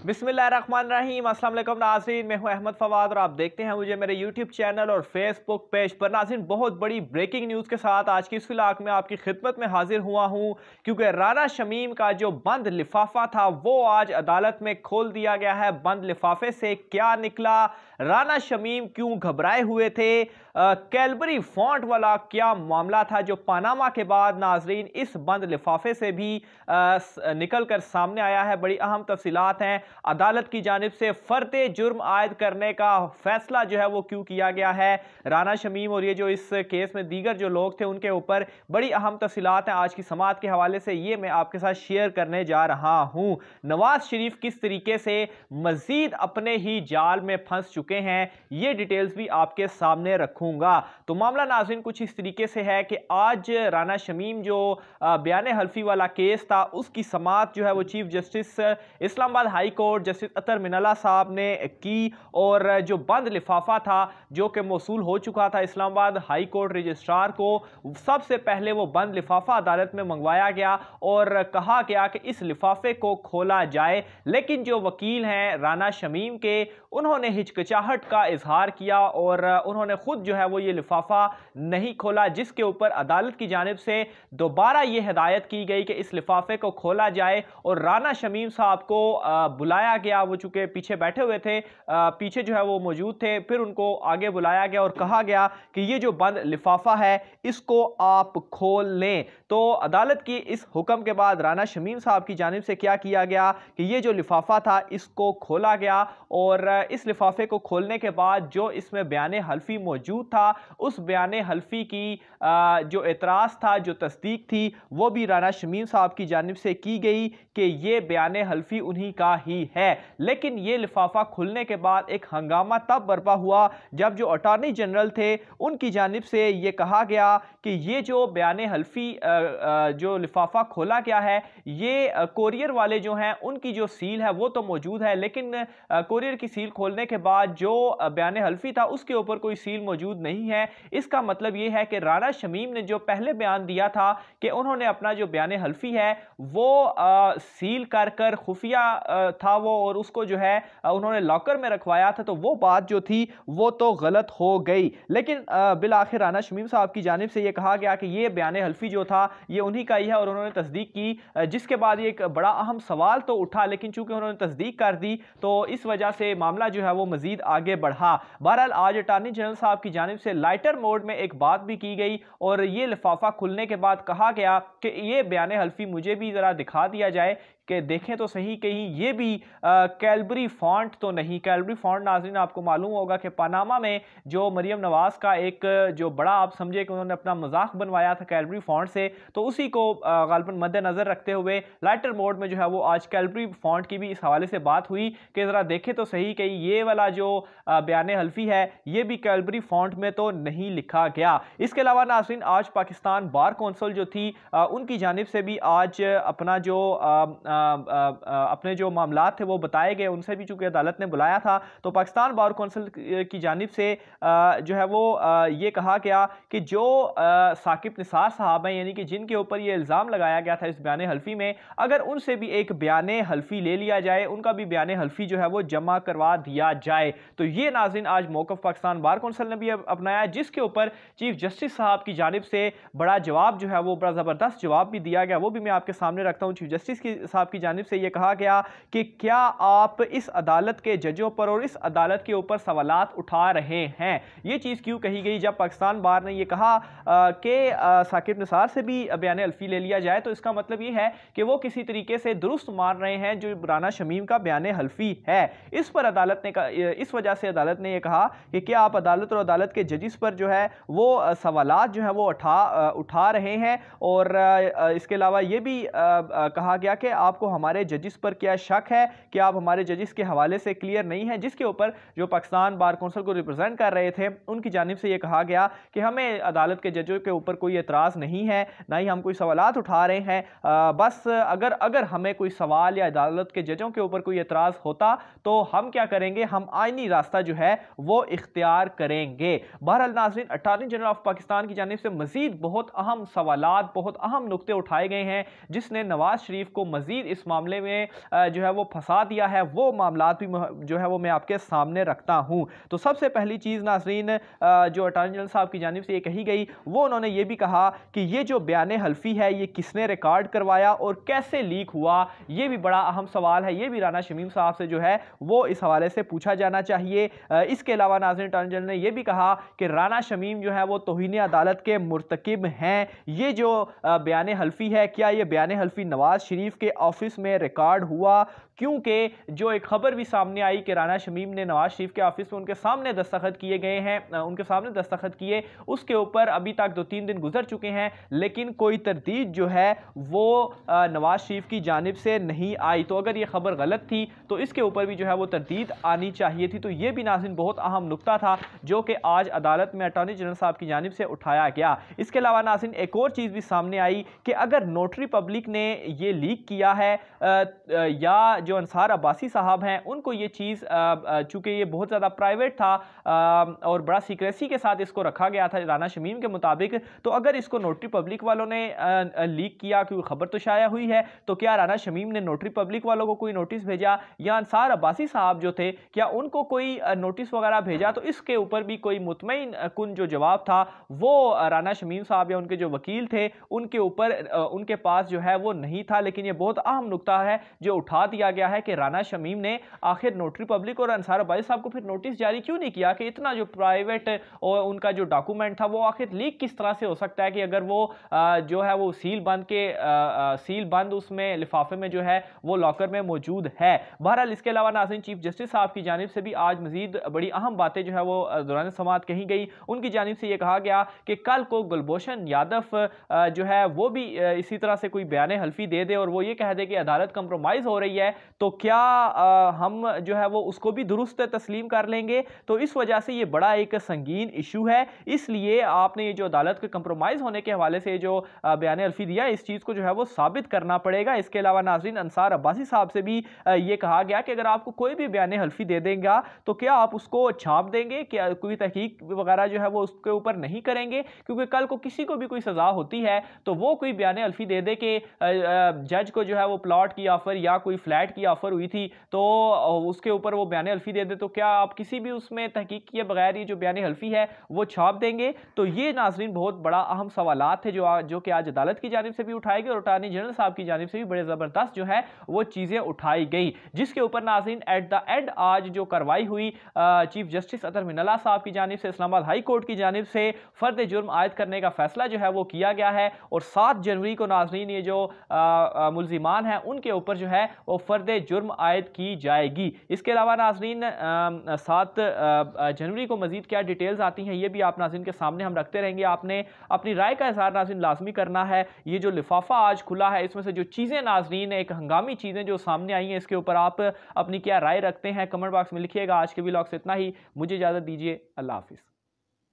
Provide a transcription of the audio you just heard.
बिस्मिल्लाहिर्रहमानिर्रहीम। अस्सलाम वालेकुम नाज़रीन, मैं हूं अहमद फवाद और आप देखते हैं मुझे मेरे यूट्यूब चैनल और फेसबुक पेज पर। नाज़रीन, बहुत बड़ी ब्रेकिंग न्यूज़ के साथ आज की इस व्लॉग में आपकी खिदमत में हाजिर हुआ हूं, क्योंकि राना शमीम का जो बंद लिफाफा था वो आज अदालत में खोल दिया गया है। बंद लिफाफे से क्या निकला, राना शमीम क्यों घबराए हुए थे, कैलबरी फॉन्ट वाला क्या मामला था जो पनामा के बाद नाज़रीन इस बंद लिफाफे से भी निकल कर सामने आया है। बड़ी अहम तफसीलात हैं। अदालत की जानिब से फर्दे जुर्म आयद करने का फैसला जो है वो क्यों किया गया है, राना शमीम और ये जो इस केस में दीगर जो लोग थे उनके ऊपर बड़ी अहम तफसीलात हैं। आज की समाअत के हवाले से ये मैं आपके साथ शेयर करने जा रहा हूं। नवाज शरीफ किस तरीके से मजीद अपने ही जाल में फंस चुके हैं, ये डिटेल्स भी आपके सामने रखूंगा। तो मामला नाज़रीन कुछ इस तरीके से है कि आज राना शमीम जो बयान हल्फी वाला केस था उसकी समाअत जो है वो chief justice Islamabad high court justice Athar Minallah साहब ने की, और जो बंद लिफाफा था जो कि मौसूल हो चुका था इस्लामाबाद हाई कोर्ट रजिस्ट्रार को, सबसे पहले वो बंद लिफाफा अदालत में मंगवाया गया और कहा गया कि इस लिफाफे को खोला जाए। लेकिन जो वकील हैं राना शमीम के, उन्होंने हिचकिचाहट का इजहार किया और उन्होंने खुद जो है वो ये लिफाफा नहीं खोला, जिसके ऊपर अदालत की जानिब से दोबारा ये हिदायत की गई कि इस लिफाफे को खोला जाए और राना शमीम साहब को बुलाया गया। वो चूंकि पीछे बैठे हुए थे, पीछे जो है वो मौजूद थे, फिर उनको आगे बुलाया गया और कहा गया कि ये जो बंद लिफाफा है इसको आप खोल लें। तो अदालत की इस हुक्म के बाद राना शमीम साहब की जानिब से क्या किया गया कि ये जो लिफाफा था इसको खोला गया, और इस लिफाफे को खोलने के बाद जो इसमें बयान हल्फी मौजूद था उस बयान हल्फी की जो एतराज़ था, जो तस्दीक थी, वो भी राना शमीम साहब की जानिब से की गई कि ये बयान हल्फी उन्हीं का ही है। लेकिन ये लिफाफा खुलने के बाद एक हंगामा तब बर्पा हुआ जब जो अटॉर्नी जनरल थे उनकी जानिब से ये कहा गया कि ये जो बयान हल्फी जो लिफाफा खोला गया है, ये कोरियर वाले जो हैं उनकी जो सील है वो तो मौजूद है, लेकिन कोरियर की सील खोलने के बाद जो बयान हल्फी था उसके ऊपर कोई सील मौजूद नहीं है। इसका मतलब ये है कि राना शमीम ने जो पहले बयान दिया था कि उन्होंने अपना जो बयान हल्फी है वो सील कर कर खुफिया था वो, और उसको जो है उन्होंने लॉकर में रखवाया था, तो वो बात जो थी वो तो गलत हो गई। लेकिन बिल आखिर राना शमीम साहब की जानिब से ये कहा गया कि ये बयान हल्फी जो था ये उन्हीं का ही है और उन्होंने तस्दीक की, जिसके बाद ये एक बड़ा अहम सवाल तो उठा, लेकिन चूंकि उन्होंने तस्दीक कर दी तो इस वजह से मामला जो है वो मजीद आगे बढ़ा। बहरहाल आज अटॉर्नी जनरल साहब की जानिब से लाइटर मोड में एक बात भी की गई और ये लिफाफा खुलने के बाद कहा गया कि ये बयान हल्फी मुझे भी जरा दिखा दिया जाए कि देखें तो सही कहीं ये भी कैलबरी फॉन्ट तो नहीं। कैलबरी फॉन्ट नाज़रीन आपको मालूम होगा कि पनामा में जो मरियम नवाज का एक जो बड़ा आप समझे कि उन्होंने अपना मजाक बनवाया था कैलबरी फॉन्ट से, तो उसी को गालिबन मद्देनजर रखते हुए लाइटर मोड में जो है वो आज कैलबरी फॉन्ट की भी इस हवाले से बात हुई कि ज़रा देखें तो सही कहीं ये वाला जो बयान हल्फी है ये भी कैलबरी फॉन्ट में तो नहीं लिखा गया। इसके अलावा नाज़रीन आज पाकिस्तान बार कौंसिल जो थी उनकी जानिब से भी आज अपना जो अपने जो मामलात थे वो बताए गए, उनसे भी चूंकि अदालत ने बुलाया था, तो पाकिस्तान बार कौंसिल की जानिब से जो है वो ये कहा गया कि जो साकिब निसार साहब हैं, यानी कि जिनके ऊपर ये इल्ज़ाम लगाया गया था इस बयान हल्फी में, अगर उनसे भी एक बयान हल्फी ले लिया जाए, उनका भी बयान हल्फी जो है वो जमा करवा दिया जाए। तो ये नाज़रीन आज मौक़िफ़ पाकिस्तान बार कौंसिल ने भी अपनाया, जिसके ऊपर चीफ जस्टिस साहब की जानिब से बड़ा जवाब जो है वो बड़ा ज़बरदस्त जवाब भी दिया गया, वो भी मैं आपके सामने रखता हूँ। चीफ जस्टिस साहब की जानिब से यह कहा गया कि क्या आप इस अदालत के जजों पर और इस अदालत के ऊपर सवालात उठा रहे हैं। ये चीज़ क्यों कही गई जब पाकिस्तान बार ने यह कहा कि साकिब निसार से भी बयान हल्फी ले लिया जाए, तो इसका मतलब यह है कि वो किसी तरीके से दुरुस्त मान रहे हैं जो राना शमीम का बयान हल्फी है। इस पर अदालत ने इस वजह से अदालत ने यह कहा कि क्या आप अदालत और अदालत के जजिस पर जो है वो सवालात जो है वो उठा रहे हैं, और इसके अलावा ये भी कहा गया कि आपको हमारे जजिस पर क्या शक है कि आप हमारे जजिस के हवाले से क्लियर नहीं है, जिसके ऊपर जो पाकिस्तान बार कौंसिल को रिप्रेजेंट कर रहे थे उनकी जानिब से यह कहा गया कि हमें अदालत के जजों के ऊपर कोई एतराज़ नहीं है, ना ही हम कोई सवालात उठा रहे हैं, बस अगर हमें कोई सवाल या अदालत के जजों के ऊपर कोई एतराज़ होता तो हम क्या करेंगे, हम आईनी रास्ता जो है वो इख्तियार करेंगे। बहरहाल नाज़रीन अटॉर्नी जनरल ऑफ पाकिस्तान की जानिब से मजीद बहुत अहम सवालात, बहुत अहम नुक्ते उठाए गए हैं, जिसने नवाज शरीफ को मजीद मजीद इस मामले में जो है वो फंसा दिया है, वो मामलात भी जो है वो मैं आपके सामने रखता हूँ। तो सबसे पहली चीज़ नाज़रीन जो अटॉर्नी जनरल साहब की जानिब से ये कही गई, वो उन्होंने ये भी कहा कि ये जो बयान हल्फी है ये किसने रिकॉर्ड करवाया और कैसे लीक हुआ, ये भी बड़ा अहम सवाल है। ये भी राना शमीम साहब से जो है वो इस हवाले से पूछा जाना चाहिए। इसके अलावा नाज़रीन अटॉर्नी जनरल ने यह भी कहा कि राना शमीम जो है वो तौहीन अदालत के मुर्तकिब हैं। ये जो बयान हल्फी है, क्या ये बयान हल्फी नवाज शरीफ के ऑफिस में रिकॉर्ड हुआ? क्योंकि जो एक खबर भी सामने आई कि राना शमीम ने नवाज शरीफ के ऑफिस में उनके सामने दस्तखत किए गए हैं, उनके सामने दस्तखत किए, उसके ऊपर अभी तक 2-3 दिन गुजर चुके हैं, लेकिन कोई तरदीद जो है वो नवाज शरीफ की जानिब से नहीं आई। तो अगर ये खबर गलत थी तो इसके ऊपर भी जो है वो तरदीद आनी चाहिए थी। तो ये भी नाज़रीन बहुत अहम नुक्ता था जो कि आज अदालत में अटॉर्नी जनरल साहब की जानिब से उठाया गया। इसके अलावा नाज़रीन एक और चीज़ भी सामने आई कि अगर नोटरी पब्लिक ने ये लीक किया है या जो अंसार अब्बासी साहब हैं उनको ये चीज़ चूँकि ये बहुत ज़्यादा प्राइवेट था और बड़ा सीक्रेसी के साथ इसको रखा गया था राना शमीम के मुताबिक, तो अगर इसको नोटरी पब्लिक वालों ने लीक किया, क्योंकि खबर तो शाया हुई है, तो क्या राना शमीम ने नोटरी पब्लिक वालों को कोई नोटिस भेजा या अंसार अब्बासी साहब जो थे क्या उनको कोई नोटिस वगैरह भेजा? तो इसके ऊपर भी कोई मुतमईन कुन जो जवाब था वो राना शमीम साहब या उनके जो वकील थे उनके ऊपर उनके पास जो है वो नहीं था। लेकिन ये बहुत अहम नुक्ता है जो उठा दिया गया है कि राना शमीम ने आखिर नोटरी पब्लिक और अंसार अब्बासी साहब को फिर नोटिस जारी क्यों नहीं किया कि इतना जो प्राइवेट और उनका जो डॉक्यूमेंट था वो आखिर लीक किस तरह से हो सकता है कि अगर वो जो है वो सील बंद उसमें लिफाफे में जो है वो लॉकर में मौजूद है। बहरहाल इसके अलावा नाज़रीन चीफ जस्टिस साहब की जानिब से भी आज मजीद बड़ी अहम बातें जो है वो दौरान समाअत कही गई। उनकी जानिब से ये कहा गया कि कल को गुलभूषण यादव जो है वो भी इसी तरह से कोई बयान हल्फी दे दे और वो ये कह दे कि अदालत कंप्रोमाइज़ हो रही है, तो क्या हम जो है वो उसको भी दुरुस्त तस्लीम कर लेंगे? तो इस वजह से ये बड़ा एक संगीन इशू है, इसलिए आपने ये जो अदालत के कंप्रोमाइज़ होने के हवाले से जो बयान हल्फी दिया इस चीज़ को जो है वो साबित करना पड़ेगा। इसके अलावा नाज़रीन अंसार अब्बासी साहब से भी ये कहा गया कि अगर आपको कोई भी बयान हल्फी दे देगा तो क्या आप उसको छाप देंगे, क्या कोई तहकीक वगैरह जो है वो उसके ऊपर नहीं करेंगे? क्योंकि कल को किसी को भी कोई सज़ा होती है तो वो कोई बयान हल्फी दे दे कि जज को जो है वो प्लॉट की ऑफ़र या कोई फ्लैट की ऑफ़र हुई थी तो उसके ऊपर वो बयान हल्फी दे दे, तो क्या आप किसी भी उसमें तहकीक किए बगैर ये जो बयान हल्फी है वो छाप देंगे? तो ये नाज़रीन बहुत बड़ा अहम सवालात थे जो कि आज अदालत की जानिब से भी उठाए गए और अटॉर्नी जनरल साहब की जानिब से भी बड़े ज़बरदस्त जो है वो चीज़ें उठाई गई, जिसके ऊपर नाज़रीन एट द एंड आज जो कार्रवाई हुई चीफ जस्टिस अतर मिनल्ला साहब की जानिब से इस्लामाबाद हाई कोर्ट की जानिब से फर्द जुर्म आयद करने का फैसला जो है वो किया गया है और 7 जनवरी को नाज़रीन ये जो मुल्जिमान हैं उनके ऊपर जो है वो फर्द जुर्म आयद की जाएगी। इसके अलावा नाज़रीन 7 जनवरी को मजीद क्या डिटेल्स आती हैं ये भी आप नाज़रीन के सामने हम रखते रहेंगे। आपने अपनी राय का इज़हार नाज़रीन लाजमी करना है। ये जो लिफाफा आज खुला है इसमें से जो चीज़ें नाज़रीन एक हंगामी चीज़ें जो सामने आई हैं इसके ऊपर आप अपनी क्या राय रखते हैं कमेंट बॉक्स में लिखिएगा। आज के व्लॉग से इतना ही, मुझे इजाज़त दीजिए, अल्लाह हाफिज़।